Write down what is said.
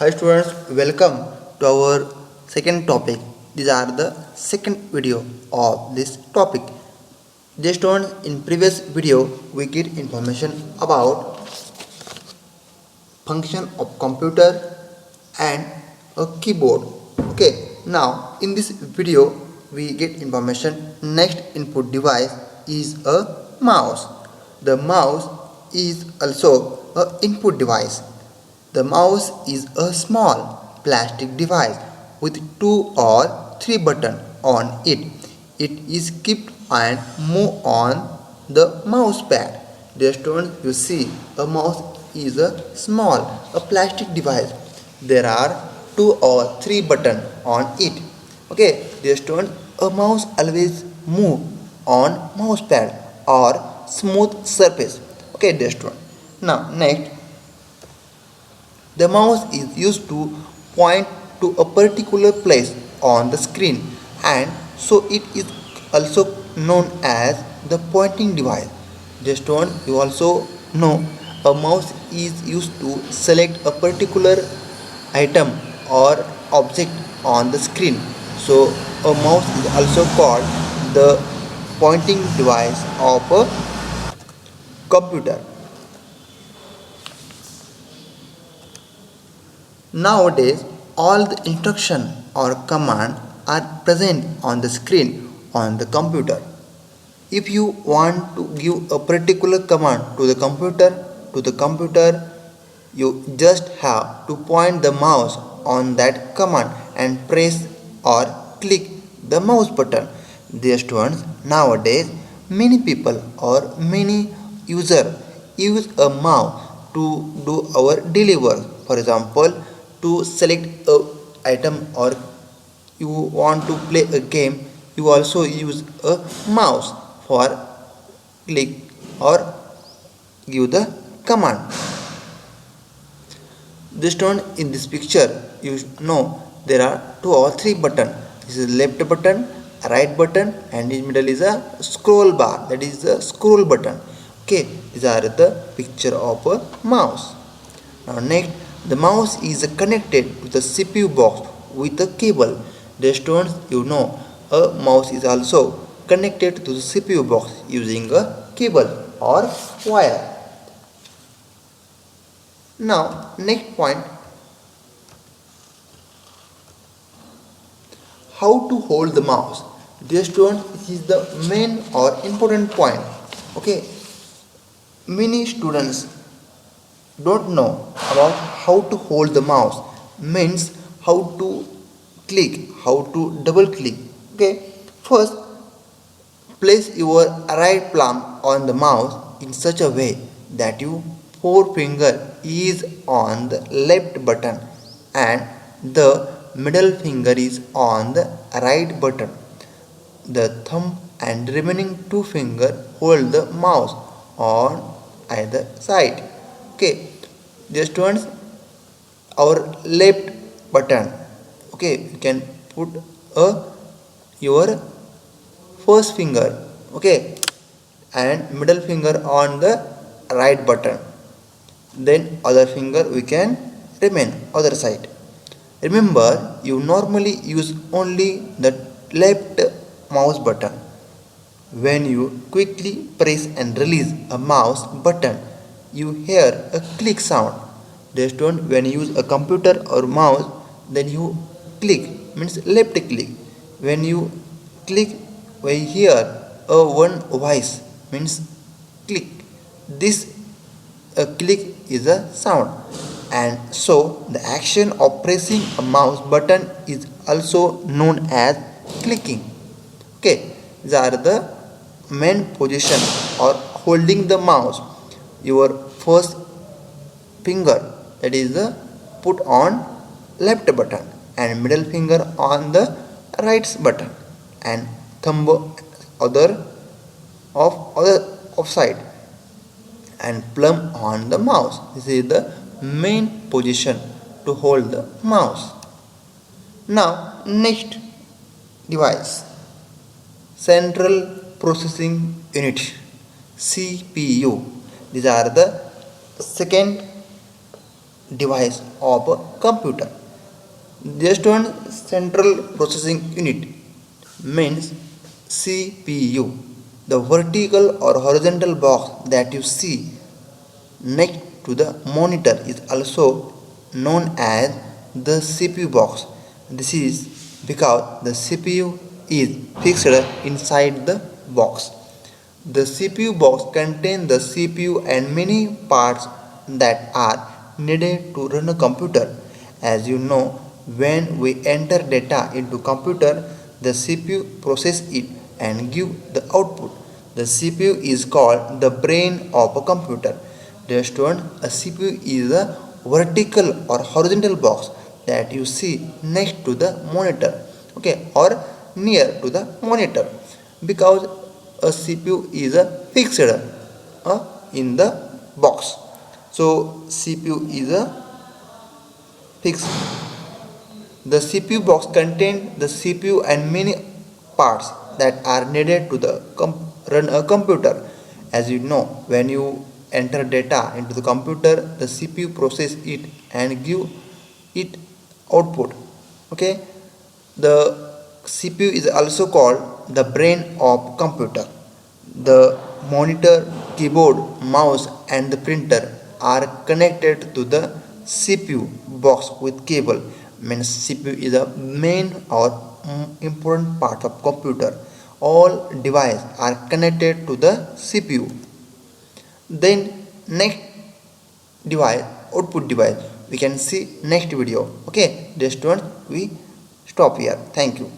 Hi students, welcome to our second topic. These are the second video of this topic. Dear students, in previous video we get information about function of computer and a keyboard. Okay, now in this video we get information next input device is a mouse. The mouse is also a input device. The mouse is a small plastic device with 2 or 3 buttons on it. It is kept and move on the mouse pad. Dear students, you see a mouse is a small a plastic device. There are 2 or 3 buttons on it. Okay, dear students, a mouse always move on mouse pad or smooth surface. Okay, dear student. Now next, the mouse is used to point to a particular place on the screen, and so it is also known as the pointing device. Just one, you also know a mouse is used to select a particular item or object on the screen. So a mouse is also called the pointing device of a computer. Nowadays, all the instruction or command are present on the screen on the computer. If you want to give a particular command to the computer, you just have to point the mouse on that command and press or click the mouse button. Dear students, nowadays many people or many users use a mouse to do our daily work. For example, to select a item or you want to play a game, you also use a mouse for click or give the command. This one in this picture, you know there are 2 or 3 buttons. This is left button, right button, and in middle is a scroll bar, that is the scroll button. Okay, these are the picture of a mouse. Now next, the mouse is connected to the CPU box with a cable. The students, you know a mouse is also connected to the CPU box using a cable or wire. Now next point, how to hold the mouse. Dear students, this is the main or important point. Okay, many students don't know about how to hold the mouse, means how to click, how to double click. Okay, first place your right palm on the mouse in such a way that your forefinger is on the left button and the middle finger is on the right button. The thumb and remaining 2 fingers hold the mouse on either side. Okay, dear students, our left button, okay, you can put your first finger, okay, and middle finger on the right button, then other finger we can remain other side. Remember, you normally use only the left mouse button. When you quickly press and release a mouse button, you hear a click sound. Just don't, when you use a computer or mouse, then you click, means left click. When you click, we hear a one voice, means click. This click is a sound, and so the action of pressing a mouse button is also known as clicking. Okay, these are the main position or holding the mouse. Your first finger, that is the put on left button, and middle finger on the right button, and thumb other of side, and plum on the mouse. This is the main position to hold the mouse. Now next device, central processing unit, CPU. These are the second device of a computer. Just one central processing unit means CPU. The vertical or horizontal box that you see next to the monitor is also known as the CPU box. This is because the CPU is fixed inside the box. The CPU box contains the CPU and many parts that are needed to run a computer. As you know, when we enter data into computer, the CPU processes it and give the output. The CPU is called the brain of a computer. Dear student, a CPU is a vertical or horizontal box that you see next to the monitor, okay, or near to the monitor, because a CPU is a fixed in the box. So CPU is a fixed. The CPU box contains the CPU and many parts that are needed to run a computer. As you know, when you enter data into the computer, the CPU process it and give it output. Okay, the CPU is also called the brain of computer. The monitor, keyboard, mouse and the printer are connected to the CPU box with cable. Means CPU is a main or important part of computer. All devices are connected to the CPU. Then next device, output device, we can see next video. Okay, dear students, we stop here. Thank you.